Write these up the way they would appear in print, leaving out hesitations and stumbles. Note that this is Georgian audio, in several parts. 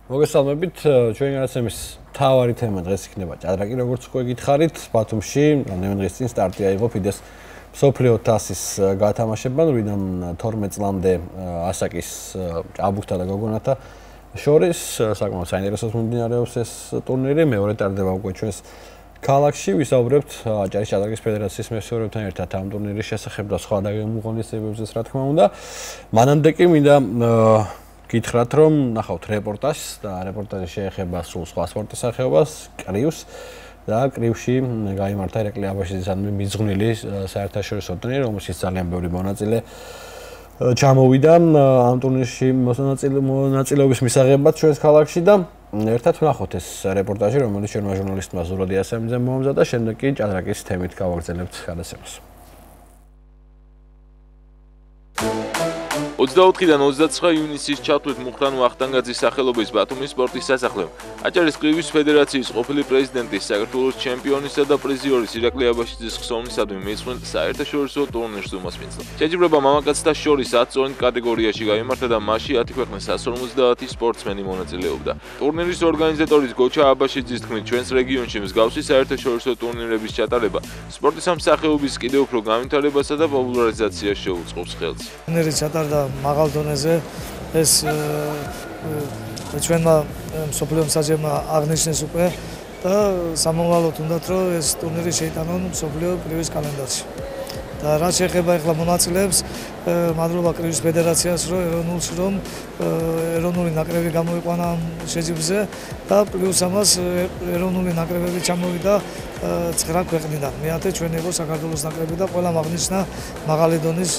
მოგესალმებით, ჩვენ განაცემის მთავარი თემა დღეს იქნება ჭადრაკი, როგორც უკვე გითხარით, ბათუმში რამდენიმე დღის წინ სტარტი აიღო ფიდეს მსოფლიო თასის გათამაშებამ, ვინამ 12 წლამდე ასაკის ჭაბუკთა და გოგონათა შორის საკმაოდ საინტერესო მიმდინარეობს ეს ტურნირი, მეორე ტარდება უკვე ჩვენს ქალაქში, ვისაუბრებთ აჭარის ჭადრაკის ფედერაციის მესვერებთან ერთად ამ ტურნირის შესახებ და სხვა დაგემუღონისებებზე, რა თქმა უნდა. მანამდე კი მინდა გითხრათ, რომ ნახავთ რეპორტაჟს და რეპორტაჟი შეეხება სულ სხვა სპორტის სახეობას, კრივს და კრივში გაიმართა ირაკლი აბაშიძის მიძღვნილი საერთაშორისო ტურნირი, რომელშიც ძალიან ბევრი მონაწილე ჩამოვიდა ამ ტურნირში მონაწილეობის მისაღებად ჩვენს ქალაქში და ერთად ვნახოთ ეს რეპორტაჟი, რომელიც ჩვენმა ჟურნალისტმა ზურაბ იასემიძემ მოამზადა, შემდეგ კი ჭადრაკის თემით გავაგრძელებთ გადაცემას. 24-დან 29 ივნისის ჩათვლით მუხრან ვახტანგაძის სახელობის ბათუმის სპორტის სასახლემ აჭარის კრივის ფედერაციის ყოფილი პრეზიდენტის, საქართველოს ჩემპიონისა და პრიზიორის ირაკლი აბაშიძის ხსოვნისადმი მიძღვნილ საერთაშორისო ტურნირს უმასპინძლა. შეჯიბრება მამაკაცთა შორის 10 წონით კატეგორიაში გაიმართა და მასში 10 ქვეყნის 150 სპორტსმენი მონაწილეობდა. ტურნირის ორგანიზატორის გოჩა აბაშიძის თქმით, ჩვენს რეგიონში მსგავსი საერთაშორისო ტურნირების ჩატარება სპორტის ამ სახეობის კიდევ უფრო განვითარებასა და პოპულარიზაციას შეუწყობს ხელს. ტურნირი ჩატარდა მაღალ დონეზე, ეს ჩვენმა მსოფლიო მსაჯებმა აღნიშნეს უკვე და სამომავლოდ უნდათ, რომ ეს ტურნირი შეიტანონ მსოფლიო კრივის კალენდარში. და რაც შეეხება ახლა მონაწილეებს, მადლობა კრივის ფედერაციას, რომ ეროვნული ნაკრები გამოიყვანა ამ შეჯიბრზე და პლუს ამას ეროვნული ნაკრებები ჩამოვიდა 9 ქვეყნიდან. მეათე ჩვენ იყო საქართველოს ნაკრები და ყველამ აღნიშნა მაღალი დონის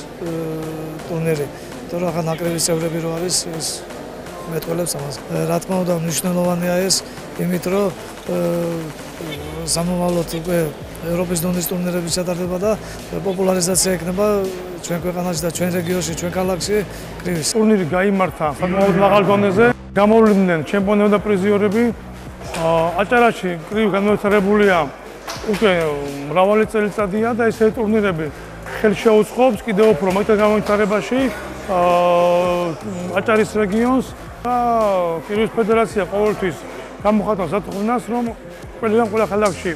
ტურნირი. თორე ახლა ნაკრების წევრები რო არის, ეს მეტყველებს ამას. რა თქმა უნდა, მნიშვნელოვანია ეს, იმით რომ სამომავლოდ უკვე ევროპის დონის ტურნირების ჩატარდება და პოპულარიზაცია იქნება ჩვენ ქვეყანაში და ჩვენ რეგიონში, ჩვენ ქალაქში კრივის. ტურნირი გაიმართა საკმაოდ მაღალ დონეზე, გამოვლიდნენ ჩემპიონები და პრიზიორები. აჭარაში კრივი განვითარებულია უკვე მრავალი წელიწადია და ეს ტურნირები ხელს შეუწყობს კიდევ უფრო მეტ განვითარებაში აჭარის რეგიონს და კრივის ფედერაცია ყოველთვის გამოხატავს ატყვნას, რომ ყველა ქალაქში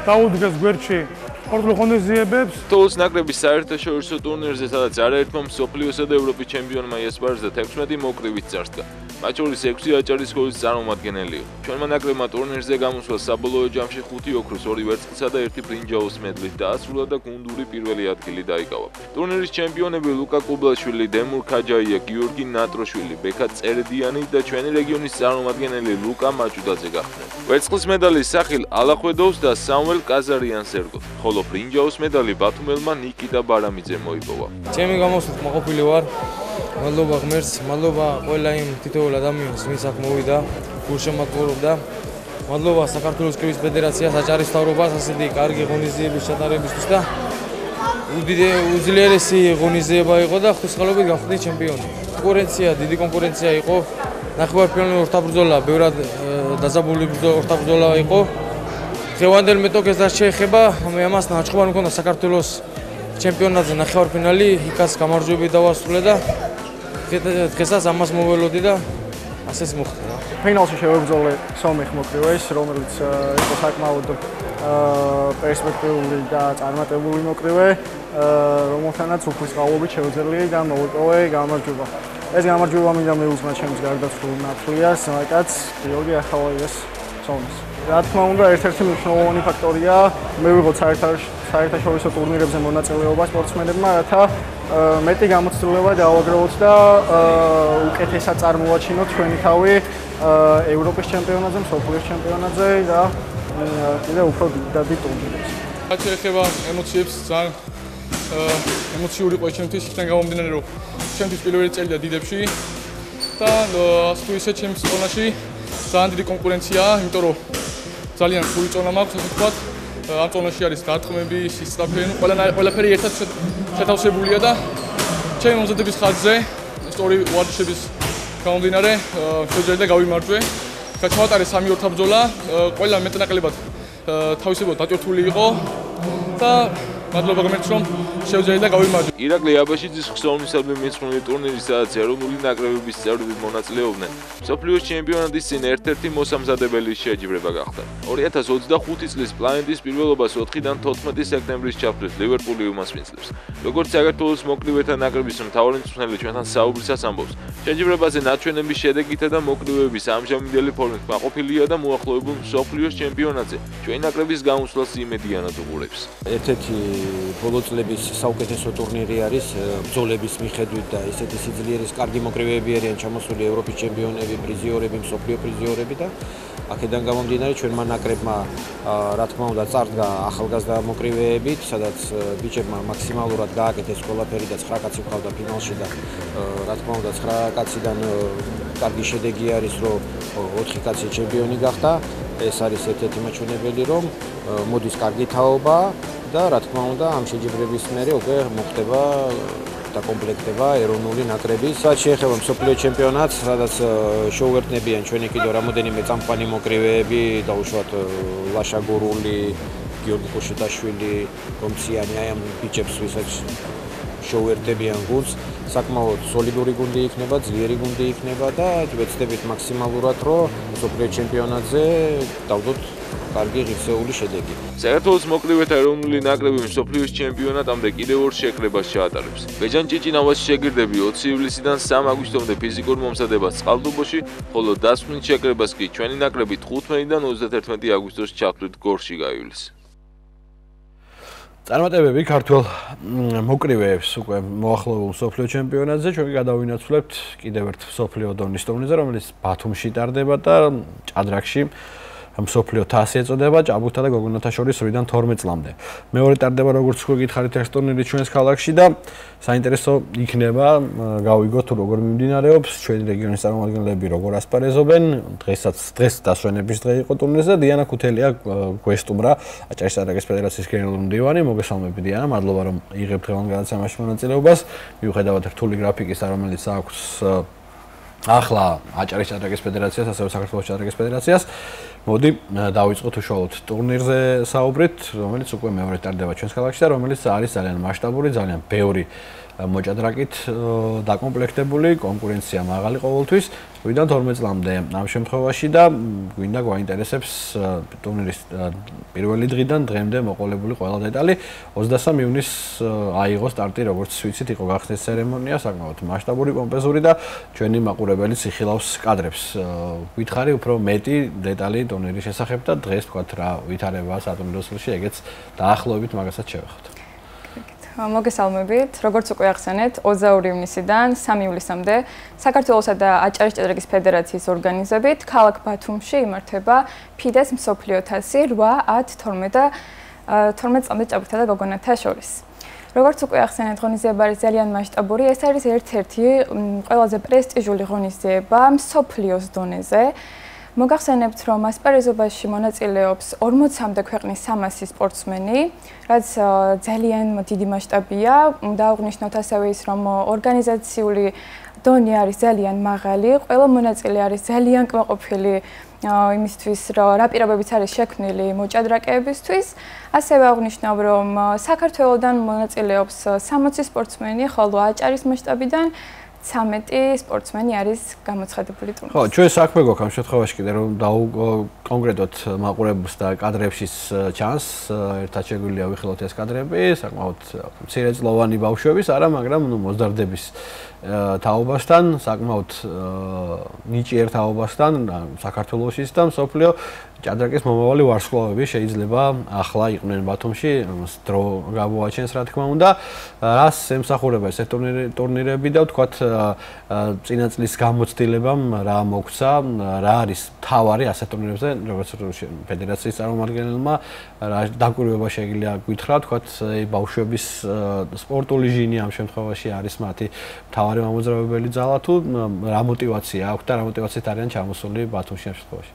დაუდგეს გვერდში სპორტულ ღონისძიებებს. თოვლს ნაკრების საერთაშორისო ტურნირზე, სადაც არაერთმა მსოფლიოსა და ევროპის ჩემპიონმა იასპარეზა 16 მოკრივით წარსდგა. მათ შორის 6 აჭარის სკოლის წარმომადგენელი იყო. ჩვენმა ნაკრებმა ტურნირზე გამოსვლა საბოლოო ჯამში 5 ოქროს, 2 ვერცხლისა და 1 ბრინჯაოს მედლით დაასრულა და გუნდური პირველი ადგილი დაიკავა. ტურნირის ჩემპიონები ლუკა კუბლაშვილი, დემურ ქაჯაია, გიორგი ნატროშვილი, ბექა წერედიანი და ჩვენი რეგიონის წარმომადგენელი ლუკა მაჭუდაძე გახდნენ. ვერცხლის მედალის სახილ ალახვედოვს და სამუელ კაზარიანს ერგო, ხოლო ბრინჯაოს მედალი ბათუმელმა ნიკიტა ბარამიძემ მოიპოვა. ჩემი გამოსვლით მოყოფილი ვარ. მადლობა ღმერთს, მადლობა ყველა იმ თითოეულ ადამიანს, ვინც აქ მოვიდა, გულშემატკივრობდა. მადლობა საქართველოს კრივის ფედერაციას, აჭარის მთავრობას ასეთი კარგი ღონისძიების ჩატარებისთვის და უძლიერესი ღონისძიება იყო და ღვთისმშობლობით გავხდით ჩემპიონი. დიდი კონკურენცია იყო. ნახევარფინალური ორთაბრძოლა, ბევრად დაძაბული ორთაბრძოლა იყო. დღევანდელ მეტოქეს რაც შეეხება, მე ამას ნაჩვენად მქონდა საქართველოს ჩემპიონატზე ნახევარფინალი, იქაც გამარჯვებით დავასრულე და დღესაც ამას მოველოდი და ასეც მოხდა. ფინალში შევებრძოლე სომეხ მოკრივეს, რომელიც იყო საკმაოდ პერსპექტიული და წარმატებული მოკრივე, რომელთანაც უფლისყავლობით შევძელი და მოვიპოვე გამარჯვება. ეს გამარჯვება მინდა მეუძღნა ჩემს გარდაცვლილ ნათლიას, მაკაც გიორგი ახალაიას სომეს. რა თქმა უნდა, ერთ-ერთი მნიშვნელოვანი ფაქტორია მივიღოთ საერთაშორისო ტურნირებზე მონაწილეობა სპორტსმენებმა, რათა მეტი გამოცდილება დავაგროვოთ და უკეთესად წარმოვაჩინოთ ჩვენი თავი ევროპის ჩემპიონატზე, მსოფლიოს ჩემპიონატზე და კიდევ უფრო დიდ ტურნირებზე. რაც შეეხება ემოციებს, ძალიან ემოციური იყო ჩემთვის, იქიდან გამომდინარე, რომ ჩემთვის პირველი წელია დიდებში და ასე თუ ისე ჩემს წონაში ძალიან დიდი კონკურენციაა, იმიტომ რომ ძალიან სული წონა მაქვს, ასე ვთქვათ. ამ წონაში არის დარტყმები, სისწრაფე, ყველაფერი ერთად შეთავსებულია და ჩემი მომზადების ხარჯზე, სწორი ვარჯიშების გამომდინარე, შეძლებდა გავიმარჯვე. ჩავატარე 3 ორთაბრძოლა, ყველა მეტნაკლებად თავისებურად დატვირთული იყო და მადლობა ღმერთს რომ შევძელი და გავიმარჯვე. ირაკლი აბაშიძის ხსოვნისადმი მეცხრული ტურნირი, სადაც ეროვნული ნაკრებების წევრები მონაწილეობდნენ, მსოფლიოს ჩემპიონატის წინ ერთ-ერთი მოსამზადებელი შეჯიბრება გახდა. 2025 წლის პლანეტის პირველობას 4-დან 14 სექტემბრის ჩაფრით ლივერპული უმასპინძლებს. როგორც საქართველოს მოკლივეთა ნაკრების მთავარი მწვრთნელი ჩვენთან საუბრისას ამბობს, შეჯიბრებაზე ნაჩვენების შედეგითა და მოკლივეების ამჟამინდელი ფორმით კმაყოფილია და მოახლოებულ მსოფლიოს ჩემპიონატზე ჩვენი ნაკრების გამოსვლას იმედიანად უყურებს. ერთ-ერთი ბოლო წლების საუკეთესო ტურნირი არის ბრძოლების მიხედვით და ესეთი სიძლიერის კარგი მოკრივეები არიან ჩამოსული ევროპის ჩემპიონები, პრიზიორები, მსოფლიო პრიზიორები და აქედან გამომდინარე ჩვენმა ნაკრებმა რა თქმა უნდა წარდგა ახალგაზრდა მოკრივეებით, სადაც ბიჭებმა მაქსიმალურად გააკეთეს ყველაფერი და 9 კაცი ყავდა ფინალში და რა თქმა უნდა 9 კაციდან კარგი შედეგი არის რომ 4 კაცი ჩემპიონი გახდა. ეს არის ერთ-ერთი მაჩვენებელი რომ მოდის კარგი თაობა და რა თქმა უნდა ამ შეჯიბრების მერე უკვე მოხდება დაკომპლექტება ეროვნული ნაკრების. რაც შეეხება მსოფლიო ჩემპიონატს, სადაც შეუერთნებიან ჩვენი კიდევ რამოდენიმე წამყვანი მოკრივეები, დაუშვათ ლაშა გურული, გიორგი კოშეტაშვილი, რომციანი, აი ამ ბიჭებს ვისაც შეუერთებიან გუნდს, საკმაოდ სოლიდური გუნდი იქნება, ძლიერი გუნდი იქნება და ვეცდებით მაქსიმალურად რომ მსოფლიო ჩემპიონატზე დავდოთ კარგი ღირსეული შედეგი. საქართველოს მოკლივეთა ეროვნული ნაკრები მსოფლიოს ჩემპიონატამდე კიდევ ორ შეკრებას ჩაატარებს. ბეჯან ჭიჭინავას შეგირდები 20 ივლისიდან 3 აგვისტომდე ფიზიკურ მომზადებას წყალტუბოში, ხოლო დასკვნით შეკრებას კი ჩვენი ნაკრები 15-დან 31 აგვისტოს ჩაფრით გორში გაივლის. წარმატებები ქართველ მოკრივეებს უკვე მოახლოებულ მსოფლიო ჩემპიონატზე. ჩვენ გადავინაცვლებთ კიდევ ერთ მსოფლიო დონის ტურნირზე, რომელიც ბათუმში ტარდება და ჭადრაკში მსოფლიო თასი ეწოდება ჭაბუკთა და გოგონათა შორის 8-დან 12 წლამდე. მეორე ტარდება როგორც უკვე გითხარით ეს ტურნირი ჩვენს ქალაქში და საინტერესო იქნება გავიგოთ როგორ მიმდინარეობს, ჩვენი რეგიონის წარმომადგენლები როგორ ასპარეზობენ. დღეს დასვენების დღე იყო ტურნირზე. დიანა ქუთელია გვესტუმრა, აჭარის ჭადრაკის ფედერაციის გენერალური მდივანი. მოგესალმები დიანა, მადლობა რომ იღებთ დღევანდელ გადაცემაში მონაწილეობას. მიუხედავად რთული გრაფიკისა, რომელიც აქვს ახლა აჭარის ჭადრაკის ფედერაციას, ასევე საქართველოს ჭადრაკის ფედერაციას. მოდი დავიწყოთ უშუალოდ ტურნირზე საუბრით, რომელიც უკვე მეორე ტარდება ჩვენს ქალაქში და რომელიც არის ძალიან მასშტაბური, ძალიან ბევრი მოჭადრაკით დაკომპლექტებული, კონკურენცია მაღალი ყოველთვის, 8-დან 12 წლამდე ამ შემთხვევაში და გვინდა გვაინტერესებს ტურნირის პირველი დღიდან დღემდე მოყოლებული ყველა დეტალი. 23 ივნისს აიღო სტარტი, როგორც ვიცით, იყო გახსნის ცერემონია, საკმაოდ მასშტაბური, პომპეზური და ჩვენი მაყურებელიც იხილავს კადრებს. გითხარი უფრო მეტი დეტალი ტურნირის შესახებ და დღეს თქვათ რა ვითარებაა სატურნირო წრეში, ეგეც დაახლოებით მაგასაც შევეხოთ. მოგესალმებით. როგორც უკვე ახსენეთ, 22 ივნისიდან 3 ივლისამდე საქართველოსა და აჭარის ჭადრაკის ფედერაციის ორგანიზებით ქალაქ ბათუმში იმართება ფიდეს მსოფლიო თასი 8, 10, 12 და 12 წლამდე ჭაბუკთა და გოგონათა შორის. როგორც უკვე ახსენეთ, ღონისძიება არის ძალიან მასშტაბური. ეს არის ერთ-ერთი ყველაზე პრესტიჟული ღონისძიება მსოფლიოს დონეზე. მოგახსენებთ, რომ ასპარეზობაში მონაწილეობს 40-მდე ქვეყნის 300 სპორტსმენი, რაც ძალიან დიდი მასშტაბია. დაუღნიშნოთ ასევე ის, რომ ორგანიზაციული დონე არის ძალიან მაღალი, ყველა მონაწილე არის ძალიან კმაყოფილი იმისთვის, რა პირობებიც არის შექმნილი მოჭადრაკეებისთვის. ასევე აღნიშნავ, რომ საქართველოსდან მონაწილეობს 60 სპორტსმენი, ხოლო აჭარის მასშტაბიდან 13 სპორტსმენი არის გამოცხადებული ტურნირზე. ხო, ჩვენ საქმე გვაქვს ამ შემთხვევაში კიდე რომ კონკრეტულად მაყურებელს და კადრებშიც ჩანს, ერთად შეგვიძლია ვიხილოთ ეს კადრები, საკმაოდ მცირეწლოვანი ბავშვების, არა, მაგრამ მოზარდების თაობასთან, საკმაოდ ნიჭიერ თაობასთან, საქართველოსის და მსოფლიო ჭადრაკის მომავალი ვარსკვლავები შეიძლება ახლა იყვნენ ბათუმში, დრო გამოაჩენს რა თქმა უნდა. რას ემსახურება ეს ტურნირები და ვთქვათ წინა წლის გამოცდილებამ რა მოგცა, რა არის თავარი ასეთ ტურნირებზე, როგორც ფედერაციის წარმომადგენელმა დაკვირვება შეიძლება გითხრა, ვთქვათ ბავშვების სპორტული ჟინი ამ შემთხვევაში არის მათი თავარი მამოძრავებელი ძალა თუ რა мотиваცია აქვს და რა мотиваციით არიან ჩამოსული ბათუმში ამ შემთხვევაში.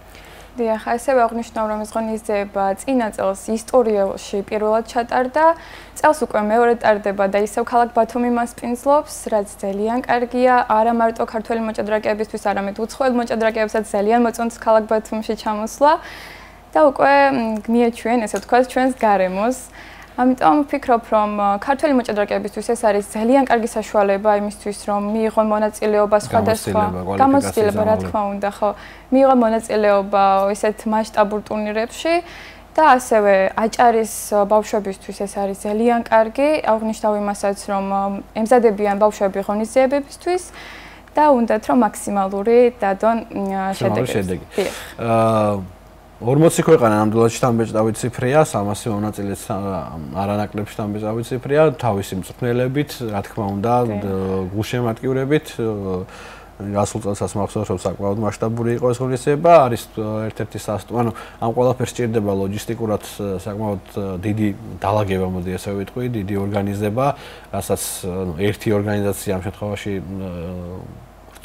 დიახ, ასევე აღნიშნავ, რომ ეს ღონისძიება წინა წელს ისტორიაში პირველად ჩატარდა. წელს უკვე მეორე ტარდება და ისევ ქალაქ ბათუმი მასპინძლობს, რაც ძალიან კარგია, არა მარტო ქართველი მოჭადრაკეებისთვის, არამედ უცხოელ მოჭადრაკეებსაც ძალიან მოწონს ქალაქ ბათუმში ჩამოსვლა და უკვე გმიაჩვენ, ესე ვთქვათ, ჩვენს გარემოს. ამიტომ ვფიქრობ, რომ ქართველი მოჭადრაკეებისთვის ეს არის ძალიან კარგი საშუალება იმისთვის, რომ მიიღონ მონაწილეობა სხვადასხვა გამოცდილება, რა თქმა უნდა, ხო, მიიღონ მონაწილეობა ისეთ მასშტაბურ ტურნირებში და ასევე აჭარის ბავშვებისთვის ეს არის ძალიან კარგი, აღნიშნავ იმასაც, რომ ემზადებიან ბავშვები ღონისძიებებისთვის და უნდათ რომ მაქსიმალური დადონ შედეგი. 40 ქვეყანა ნამდვილად შთამბეჭდავი ციფრია, 300 მონაწილეც არანაკლებ შთამბეჭდავი ციფრია, თავისი მწვრთნელებით, რა თქმა უნდა, გულშემატკივრებით. გასულ წელსაც მახსოვს, რომ საკმაოდ მასშტაბური იყო ეს ღონისძიება, არის ერთ-ერთი ანუ ამ ყველაფერს სჭირდება ლოჯისტიკურად საკმაოდ დიდი დალაგება, მოდი ასე ვიტყვი, დიდი ორგანიზება, რასაც ერთი ორგანიზაცია ამ შემთხვევაში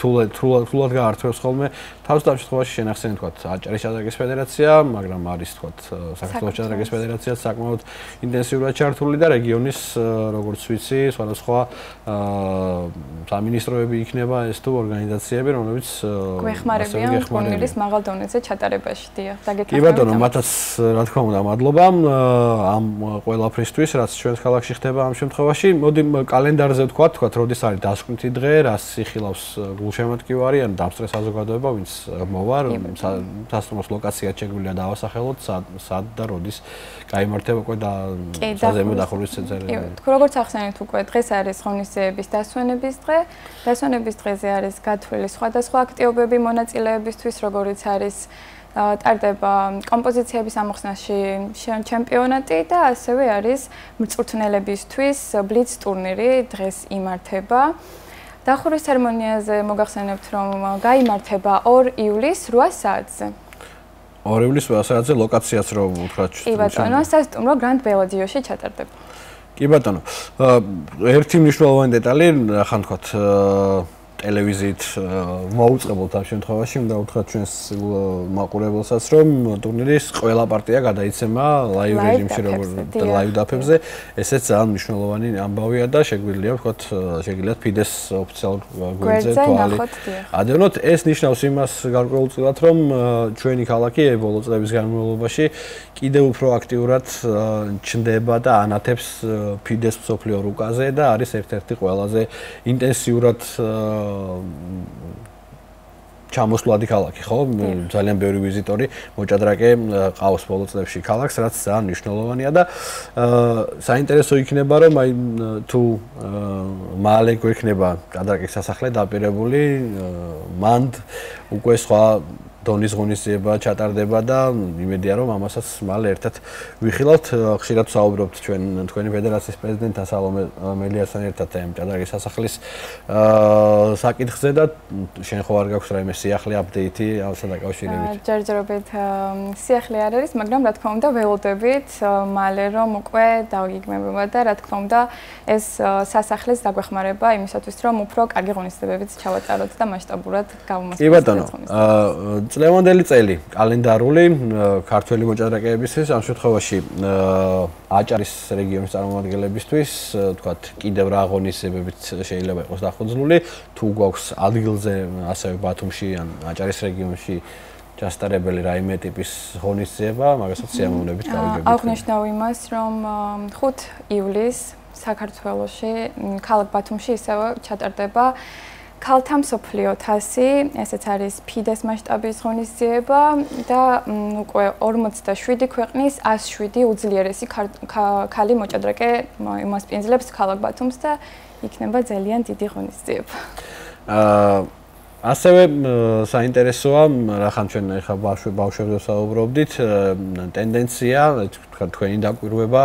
რთულად გაართვევს ხოლმე. თავისთავად შემთხვევაში შენახსენე თქვა აჭარის ჭადრაკის ფედერაცია, მაგრამ არის თქვა საქართველოს ჭადრაკის ფედერაცია საკმაოდ ინტენსიურად ჩართული და რეგიონის როგორც ვიცი, სხვადასხვა სამინისტროები იქნება ეს თუ ორგანიზაციები, რომლებიც გვეხმარებიან ტურნირის მაღალ დონეზე ჩატარებაში. დიახ, დაგეკითხებით. კი ბატონო, მათაც რა თქმა უნდა მადლობა ამ ყველაფრისთვის, რაც ჩვენს ქალაქში ხდება ამ შემთხვევაში. მოდი კალენდარზე ვთქვა, როდის არის დასკვნითი დღე, რას იხილავს გულშემატკივარი ან დამსწრე საზოგადოება, ვინც მოვა, სასტუმროს ლოკაცია შეგვიძლია დავასახელოთ, სად და როდის გაიმართება უკვე და საზეიმო დახურვის ცენტრში. თქვენ როგორც ახსენეთ უკვე დღეს არის ღონისძიების დასვენების დღე. დასვენების დღეზე არის გათვლილი სხვადასხვა აქტივობები მონაწილეებისთვის, როგორიც არის ტარდება კომპოზიციების ამოხსნაში ჩემპიონატი და ასევე არის მწვრთნელებისთვის ბლიც ტურნირი დღეს იმართება. დახურვის ცერემონიაზე მოგახსენებთ, რომ გაიმართება 2 ივლისს 8 საათზე. 2 ივლისს 8 საათზე ლოკაციაც რო უთხრათ. კი ბატონო, სასტუმრო გრანდ ბელადიოში ჩატარდება. კი ბატონო. ერთი მნიშვნელოვანი დეტალი, ახლა თქვათ ტელევიზიით მოუწყებელთ ამ შემთხვევაში, უნდა უთხრათ ჩვენს მაყურებელსაც, რომ ტურნირის ყველა პარტია გადაიცემა ლაივ რეჟიმში, როგორც ლაივ დაფებზე. ესეც ძალიან მნიშვნელოვანი ამბავია და შეგვიძლია ვთქვათ, შეგიძლიათ ფიდეს ოფიციალურ გვერდზე თვალი ადევნოთ. ეს ნიშნავს იმას გარკვეულწილად, რომ ჩვენი ქალაქი ბოლო წლების განმავლობაში კიდევ უფრო აქტიურად ჩნდება და ანათებს ფიდეს მსოფლიო რუკაზე და არის ერთ-ერთი ყველაზე ინტენსიურად ჩამოსვლადი ქალაქი, ხო? ძალიან ბევრი ვიზიტორი, მოჭადრაკე ყავს ბოლო წლებში ქალაქს, რაც ძალიან მნიშვნელოვანია და საინტერესო იქნება, რომ აი თუ მალე გვექნება ჭადრაკის სასახლე დაპირებული, მანდ უკვე სხვა დონის ღონისძიება ჩატარდება და იმედია რომ ამასაც მალე ერთად ვიხილავთ. ხშირად ვსაუბრობთ თქვენი ფედერაციის პრეზიდენტთან სალომე მელიასთან ერთად ამ ჭადრაკის სასახლის საკითხზე და შენ ხო არ გაქვს რაიმე სიახლე აპდეიტი ამასთან დაკავშირებით? ჯერჯერობით სიახლე არ არის, მაგრამ რა თქმა უნდა ველოდებით მალე რომ უკვე დავიგეგმებება და რა თქმა უნდა ეს სასახლეს დაგვეხმარება იმისათვის რომ უფრო კარგი ღონისძიებებიც ჩავატაროთ და მასშტაბურად გავუმოწმოთ. კი ბატონო, წლევანდელი წელი კალენდარული ქართველი მოჭადრაკეებისთვის ამ შემთხვევაში აჭარის რეგიონის წარმომადგენლებისთვის თქვათ კიდევ რა ღონისძიებებით შეიძლება იყოს დახუძლული თუ გვაქვს ადგილზე ასევე ბათუმში ან აჭარის რეგიონში ჩასტარებელი რაიმე ტიპის ღონისძიება მაგასაც სიამოვნებით გავიგებთ. აღნიშნავ იმას რომ 5 ივლისს საქართველოში ქალაქ ბათუმში ისევ ჩატარდება ქალთა მსოფლიო თასი, ესეც არის ფიდეს მასშტაბის ღონისძიება და უკვე 47 ქვეყნის 107 უძლიერესი ქალი მოჭადრაკე იმასპინძლებს ქალაქ ბათუმს და იქნება ძალიან დიდი ღონისძიება. ასევე საინტერესოა, რახან ჩვენ ახლა ბავშვებზე ვსაუბრობდით, ტენდენცია, თქვა თქვენი დაკვირვება,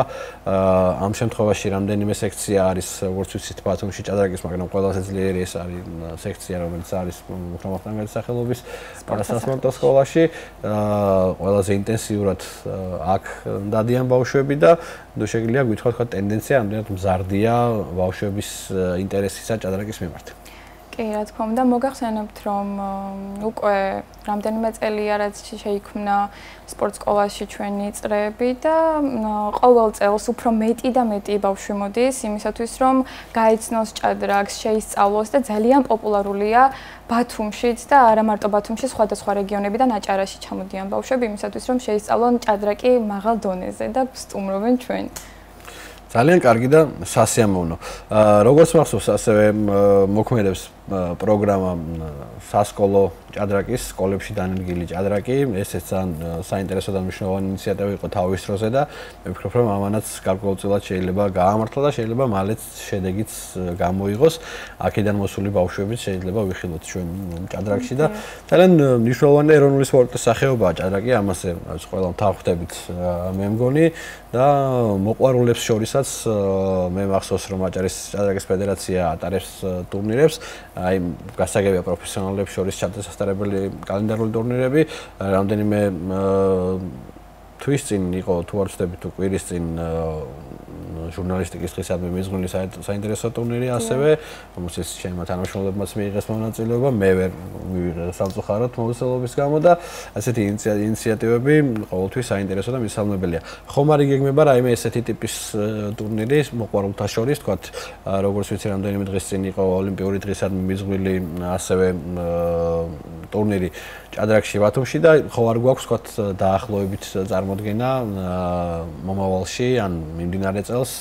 ამ შემთხვევაში რამდენიმე სექცია არის, როგორც ვიცით, ბათუმში ჭადრაკის, მაგრამ ყველაზე ძლიერი ეს არის სექცია, რომელიც არის მუხრამახტანგალის სახელობის სასპორტო სკოლაში. ყველაზე ინტენსიურად აქ დადიან ბავშვები და შეგვიძლია გითხრათ, თქვა ტენდენცია ამდენად მზარდია ბავშვების ინტერესისა ჭადრაკის მიმართ. კი, რა თქმა უნდა, მოგახსენებთ, რომ უკვე რამდენიმე წელია რაც შეიქმნა სპორტ სკოლაში ჩვენი წრეები და ყოველ წელს უფრო მეტი და მეტი ბავშვი მოდის იმისათვის, რომ გაიცნოს ჭადრაკს, შეისწავლოს და ძალიან პოპულარულია ბათუმშიც და არა მარტო ბათუმში, სხვადასხვა რეგიონებიდან აჭარაში ჩამოდიან ბავშვები იმისათვის, რომ შეისწავლონ ჭადრაკი მაღალ დონეზე და ვსტუმრობენ ჩვენ. ძალიან კარგი და სასიამოვნო. როგორც მახსოვს, ასევე მოქმედებს პროგრამა სასკოლო ჭადრაკის სკოლებში დანერგილი ჭადრაკი. ესეც ძალიან საინტერესო და მნიშვნელოვანი ინიციატივა იყო თავის დროზე და მე ვფიქრობ, რომ ამანაც გარკვეულწილად შეიძლება გაამართლა და შეიძლება მალეც შედეგიც გამოიღოს. აქედან მოსული ბავშვებიც შეიძლება ვიხილოთ ჩვენ ჭადრაკში და ძალიან მნიშვნელოვანი ეროვნული სპორტის სახეობაა ჭადრაკი, ამაზე ყველა მთავრდებით მე მგონი და მოყვარულებს შორისაც მე მახსოვს, რომ აჭარის ჭადრაკის ფედერაცია ატარებს ტურნირებს, აი გასაგებია პროფესიონალებს შორის ჩადასასწრებელი კალენდარული ტურნირები, რამდენიმე თვის წინ იყო თუ არ ვცდები თუ კვირის წინ ჟურნალისტიკის დღისადმი მიზღვნილი საინტერესო ტურნირი ასევე, რომელშიც ჩემმა თანამშრომლებმაც მიიღეს მონაწილეობა, მე ვერ მივიღე სამწუხაროდ მოუსწრობის გამო და ასეთი ინიციატივები ყოველთვის საინტერესო და მისამნებელია. ხომ არ იგეგმება რაიმე ესეთი ტიპის ტურნირი მოყვარულთა შორის, თქვათ, როგორც ვიცი, რამდენიმე დღის წინ იყო ოლიმპიური დღისადმი მიზღვნილი ასევე ტურნირი ჭადრაკში ბათუმში და ხო არ გვაქვს თქვათ დაახლოებით წარმოდგენა მომავალში ან მიმდინარე წელს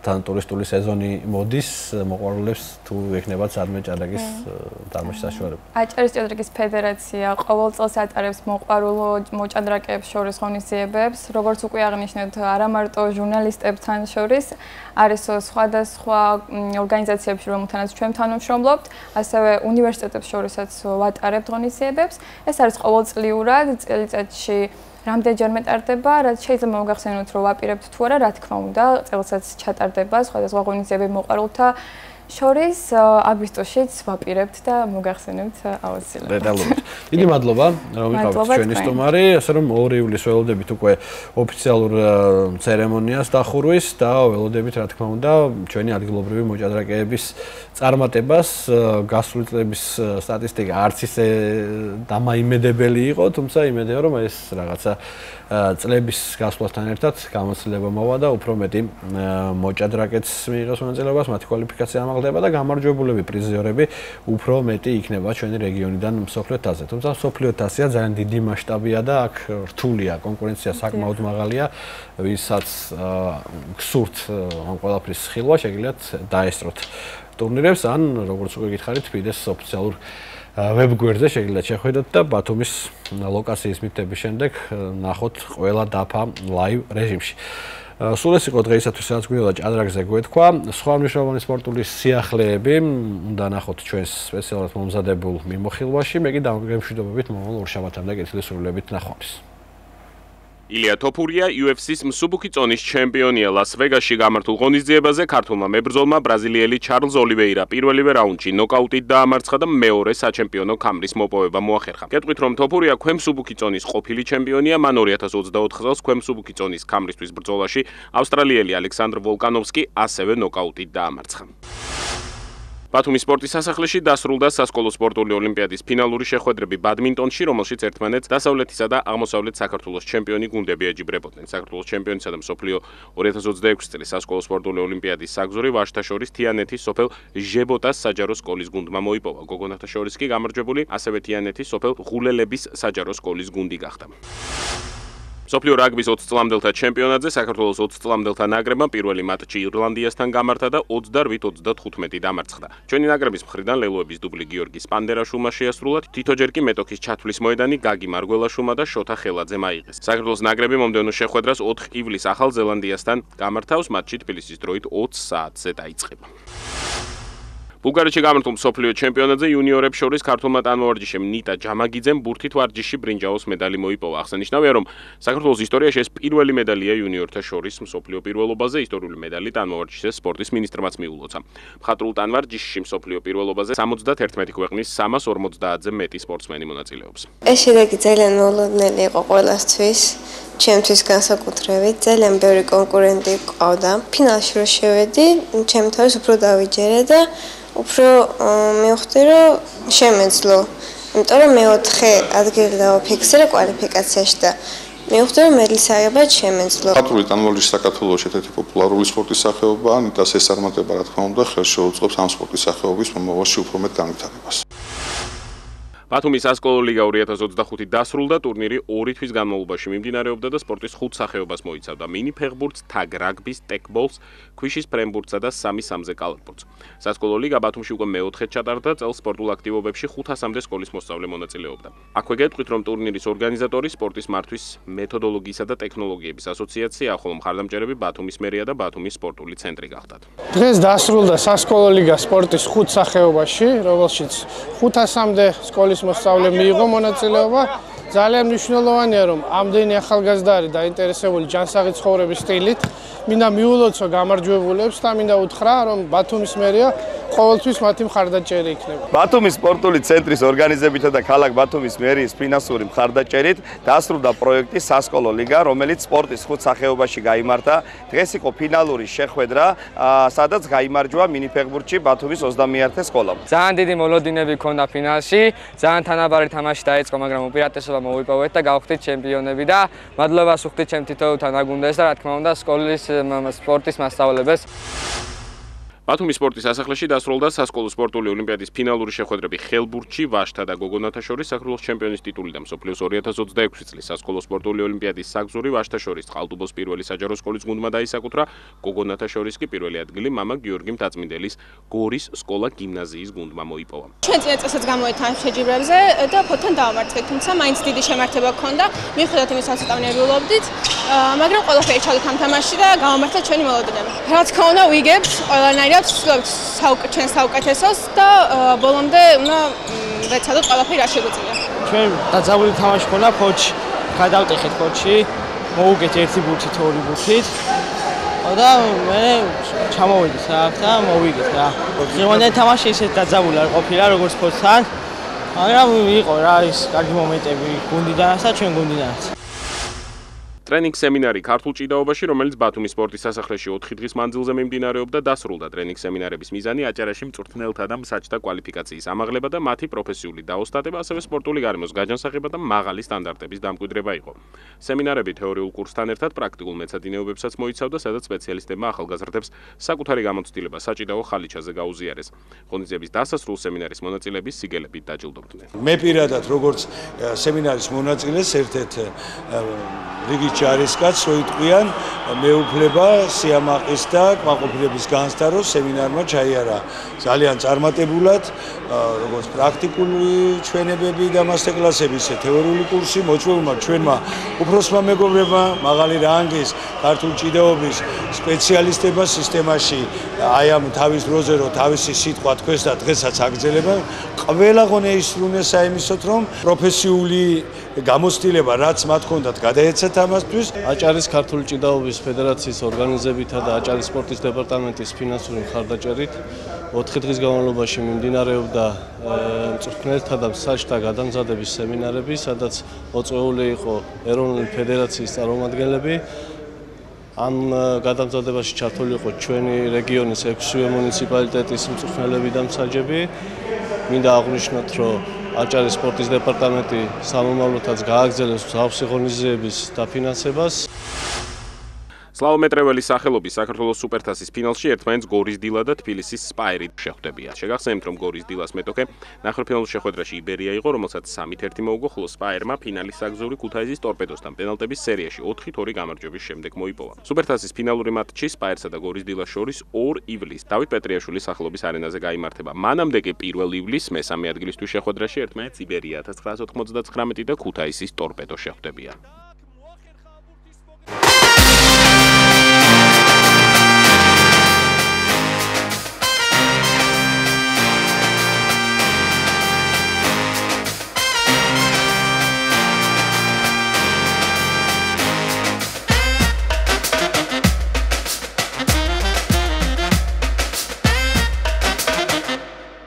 თან ტურისტული სეზონი მოდის მოყვარულებს თუ ექნებათ სადმე ჭადრაკის თამაშის საშუალება. აჭარის ჭადრაკის ფედერაცია ყოველ წელს ატარებს მოყვარულო მოჭადრაკეებს შორის ღონისძიებებს, როგორც უკვე აღნიშნეთ, არა მარტო ჟურნალისტებთან შორის, არის სხვადასხვა ორგანიზაციებში, რომელთანაც ჩვენ თანამშრომლობთ, ასევე უნივერსიტეტებს შორისაც ვატარებთ ღონისძიებებს. ეს არის ყოველწლიურად, წელიწადში რამდენჯერმე ტარდება, რაც შეიძლება მოგახსენოთ, რომ ვაპირებთ თუ არა, რა თქმა უნდა, წელსაც ჩატარდება სხვადასხვა ღონისძიებები მოყვარულთა შორის, აგვისტოშიც ვაპირებთ და მოგახსენებთ აუცილებლად. დეტალურად. დიდი მადლობა, რომ იყავით ჩვენი სტუმარი, ასე რომ 2 ივლისს ველოდებით უკვე ოფიციალურ ცერემონიას დახურვის და ველოდებით, რა თქმა უნდა, ჩვენი ადგილობრივი მოჭადრაკეების წარმატებას, გასული წლების სტატისტიკა არც ისე დამაიმედებელი იყო, თუმცა იმედია, რომ ეს რაღაცა წლების გასვლასთან ერთად გამოცდილება მოვა და უფრო მეტი მოჭადრაკეც მიიღოს მონაწილეობას, მათი კვალიფიკაცია ამაღლდება და გამარჯვებულები, პრიზიორები უფრო მეტი იქნება ჩვენი რეგიონიდან მსოფლიო თასზე. თუმცა მსოფლიო თასია ძალიან დიდი მასშტაბია და აქ რთულია, კონკურენცია საკმაოდ მაღალია, ვისაც გსურთ ამ ყველაფრის ხილვა, შეგიძლიათ დაესწროთ ტურნირებს ან როგორც უკვე გითხარით, ფიდეს ოფიციალურ ვებგვერდზე შეგიძლიათ შეხვიდეთ და ბათუმის ლოკაციის მითების შემდეგ ნახოთ ყველა დაფა ლაივ რეჟიმში. სულ ეს იყო დღეისათვის, რაც გვინდოდა ჭადრაკზე გვეთქვა. სხვა მნიშვნელოვანი სპორტული სიახლეები უნდა ნახოთ ჩვენს სპეციალურად მომზადებულ მიმოხილვაში. მე კი დამგემშვიდობებით მომავალ ორშაბათამდე კეთილსურვილებით ნახვამდის. ილია თოფურია UFC-ს მსუბუქი წონის ჩემპიონია. ლას-ვეგასში გამართულ ღონისძიებაზე ქართულმა მებრძოლმა ბრაზილიელი ჩარლზ ოლივეირა პირველივე რაუნდში ნოკაუტით დაამარცხა და მეორე საჩემპიონო ქამრის მოპოვება მოახერხა. გეტყვით, რომ თოფურია ქვემსუბუქი წონის ყოფილი ჩემპიონია, მან 2024 წელს ქვემსუბუქი წონის ქამრისთვის ბრძოლაში ავსტრალიელი ალექსანდრ ვოლკანოვსკი ასევე ნოკაუტით დაამარცხა. ბათუმის სპორტის სასახლეში დასრულდა სასკოლო სპორტული ოლიმპიადის ფინალური შეხვედრები ბადმინტონში, რომელშიც ერთმანეთს დასავლეთისა და აღმოსავლეთ საქართველოს ჩემპიონი გუნდები ეჯიბრებოდნენ. საქართველოს ჩემპიონისა და მსოფლიო 2026 წლის სასკოლო სპორტული ოლიმპიადის საგზური ვაჟთა შორის თიანეთის სოფელ ჟებოტას საჯარო სკოლის გუნდმა მოიპოვა. გოგონათა შორის კი გამარჯვებული ასევე თიანეთის სოფელ ღულელების საჯარო სკოლის გუნდი გახდა. მსოფლიო რაგბის 20 წლამდელთა ჩემპიონატზე საქართველოს 20 წლამდელთა ნაკრებმა პირველი მატჩი ირლანდიასთან გამართა და 28-35 დამარცხდა. ჩვენი ნაკრების მხრიდან ლელოების დუბლი გიორგი სპანდერაშვილმა შეასრულა, თითოჯერ კი მეტოქის ჩათვლის მოედანი გაგი მარგველაშვილმა და შოთა ხელაძემ აიღეს. საქართველოს ნაკრები მომდევნო შეხვედრას 4 ივლისს ახალ ზელანდიასთან გამართავს, მატჩი თბილისის დროით 20 საათზე დაიწყება. ბულგარეთში გამართულ მსოფლიო ჩემპიონატზე იუნიორებს შორის ქართულმა ტანმოვარჯიშემ ნიტა ჯამაგიძემ ბურთით ვარჯიშში ბრინჯაოს медали მოიპოვა. აღსანიშნავია, რომ საქართველოს ისტორიაში ეს პირველი медаლია იუნიორთა შორის მსოფლიო პირველობაზე, ისტორიული медаლი ტანმოვარჯიშეს სპორტის მინისტრმაც მიულოცა. მხატვრულ ტანვარჯიშში მსოფლიო პირველობაზე 71 ქვეყნის 350-ზე მეტი სპორტსმენი მონაწილეობს. ეს შედეგი ძალიან მოულოდნელი იყო ყველასთვის. ჩემთვის განსაკუთრებით ძალიან ბევრი კონკურენტი ყავდა. ფინალში რო შევედი, ჩემი თავის უფრო დავიჯერე და უფრო მივხვდი, რომ შემეძლო. იმიტომ რომ მე-4 ადგილი დავაფიქსირე კვალიფიკაციაში და მივხვდი, რომ მედლის აღება შემეძლო. მხატვრული ტანმოვარჯიში საქართველოს ერთ-ერთი პოპულარული სპორტის სახეობაა, ნიტას ეს წარმატება, რა თქმა უნდა, ხელს შეუწყობს ამ სპორტის სახეობის მომავალში უფრო მეტ განვითარებას. ბათუმის სასკოლო ლიგა 2025 დასრულდა, ტურნირი 2 თვის განმავლობაში მიმდინარეობდა და სპორტის 5 სახეობას მოიცავდა: მინი ფეხბურთს, თაგ რაგბის, ტეკბოლს, ქვიშის ფრენბურთსა და 3-3-ზე კალათბურთს. სასკოლო ლიგა ბათუმში უკვე მეოთხედ ჩატარდა, წელს სპორტულ აქტივობებში 500-მდე სკოლის მოსწავლე მონაწილეობდა. აქვე გეტყვით, რომ ტურნირის ორგანიზატორი სპორტის მართვის მეთოდოლოგიისა და ტექნოლოგიების ასოციაცია, ხოლო მხარდამჭერები ბათუმის მერია და ბათუმის სპორტული ცენტრი გახდათ. დღეს დასრულდა სასკოლო ლიგა სპორტის 5 სახეობაში, რომელშიც 500-მდე სკოლის მოსწავლე მიიღო მონაწილეობა. ძალიან მნიშვნელოვანია, რომ ამდენი ახალგაზრდა დაინტერესებული ჯანსაღი ცხოვრების სტილით. მინდა მიულოცო გამარჯვებულებს და მინდა უთხრა, რომ ბათუმის მერია ყოველთვის მათი მხარდაჭერი იქნება. ბათუმის სპორტული ცენტრის ორგანიზებითა და ქალაქ ბათუმის მერიის ფინანსური მხარდაჭერით დასრულდა პროექტი სასკოლო ლიგა, რომელიც სპორტის 5 სახეობაში გაიმართა. დღეს იყო ფინალური შეხვედრა, სადაც გაიმარჯვა მინი ფეხბურთში ბათუმის 21-ე სკოლამ. ძალიან დიდი მოლოდინები ჰქონდა ფინალში, ძალიან თანაბარი თამაში დაიწყო, მაგრამ უპირატესობა მოვიპოვეთ და გავხდით ჩემპიონები და მადლობას ვუხდით ჩემ თითოეულ თანაგუნდებს და რა თქმა უნდა სკოლის სპორტის მასწავლებელს. ბათუმის სპორტის სასახლეში დასრულდა სასკოლო სპორტული ოლიმპიადის ფინალური შეხვედრები ხელბურთში, ვაშთა და გოგონათა შორის საქართველოს ჩემპიონის ტიტული და მსოფლიოს 2026 წლის სასკოლო სპორტული ოლიმპიადის საგზური ვაშთა შორის წყალტუბოს პირველი საჯარო სკოლის გუნდმა დაისაკუთრა, გოგონათა შორის კი პირველი ადგილი მამა გიორგი მთაწმინდელის გორის სკოლა გიმნაზიის გუნდმა მოიპოვა. ჩვენ წინა წელსაც გამოვით შეჯიბრებზე და ფოთთან დავამარცხეთ, თუმცა მაინც დიდი შემართება ჰქონდა, მიუხედავად იმისა, რომ ცოტა ნერვიულობდით, მაგრამ ყველაფერი ჩავდით ამ თამაშში და გამომართლა ჩვენი მოლოდინები. რა თქმა უნდა, ვიგებთ ყველანაირად ჩვენს საუკეთესოს და ბოლომდე უნდა ვეცადოთ ყველაფერი რა შეგვიძლია. ჩვენ დაძაბული თამაში ქონა ფოთში, გადავტეხეთ ფოთში, მოვუგეთ ერთი ბურთით, ორი ბურთით და მე ჩამოვიდით რა და მოვიგეთ რა. დღევანდელი თამაში ისეთ დაძაბული არ ყოფილა როგორც ფოთთან, მაგრამ იყო რა ის კარგი მომენტები გუნდიდანაც და ჩვენ გუნდიდანაც. ტრენინგ სემინარი ქართულ ჭიდაობაში, რომელიც ბათუმის სპორტის სასახლეში 4 დღის მანძილზე მიმდინარეობდა, დასრულდა. ტრენინგ სემინარების მიზანი აჭარაში მწვრთნელთა და მსაჯთა კვალიფიკაციის ამაღლება და მათი პროფესიული დაოსტატება, ასევე სპორტული გარემოს გაჯანსაღება და მაღალი სტანდარტების დამკვიდრება იყო. სემინარები თეორიულ კურსთან ერთად პრაქტიკულ მეცადინეობებსაც მოიცავდა, სადაც სპეციალისტებმა ახალგაზრდებს საკუთარი გამოცდილება საჭიდაო ხალიჩაზე გაუზიარეს. ღონისძიების დასასრულ სემინარის მონაწილეები სიგელებით დაჯილდოვდნენ. მე პირადად როგორც სემინარის მონაწილეს ერთ-ერთ რიგი ჯარისკაცს მოიტყვიან მეუფლება სიამაყის და კმაყოფილების განცდა, რომ სემინარმა ჩაიარა ძალიან წარმატებულად, როგორც პრაქტიკული ჩვენებები და მასტერკლასები, ისე თეორიული კურსი მოწვეულმა ჩვენმა უფროსმა მეგობრებმა მაღალი რანგის ქართულ ჭიდაობის სპეციალისტებმა სისტემაში აი ამ თავის დროზე რომ თავისი სიტყვა თქვენს და დღესაც აგრძელებენ, ყველა ღონე ისრუნეს აიმისოთ, რომ პროფესიული გამოცდილება რაც მათ ჰქონდათ გადაეცათ ამასთვის. აჭარის ქართული ჭიდაობის ფედერაციის ორგანიზებითა და აჭარის სპორტის დეპარტამენტის ფინანსური მხარდაჭერით 4 დღის განმავლობაში მიმდინარეობდა მწვრთნელთა და მსაჯთა გადამზადების სემინარები, სადაც მოწვეული იყო ეროვნული ფედერაციის წარმომადგენლები. ამ გადამზადებაში ჩართული იყო ჩვენი რეგიონის 6 მუნიციპალიტეტის მწვრთნელები და მსაჯები. მინდა აღვნიშნოთ, რომ აჭარის სპორტის დეპარტამენტი სამომავლოდაც გააგრძელებს მსგავსი ღონისძიების დაფინანსებას. სლავომეტრეველის სახელობის საქართველოს სუპერთასის ფინალში ერთმანეთს გორის დილა და თბილისის სპაერი შეხვდებიან. შეგახსენებთ, რომ გორის დილას მეტოქე ნახევარფინალურ შეხვედრაში იბერია იყო, რომელსაც 3-1 მოუგო, ხოლო სპაერმა ფინალის საგზური ქუთაისის ტორპედოსთან პენალტების სერიაში 4-2 გამარჯვების შემდეგ მოიპოვა. სუპერთასის ფინალური მატჩი სპაერსა და გორის დილას შორის 2 ივლისს დავით პეტრიაშვილის სახელობის არენაზე გაიმართება. მანამდე კი 1 ივლისს მესამე ადგილისთვის შეხვედრაში ერთმანეთს იბერია 1999 და ქუთაისის ტორპედო შეხვდებიან.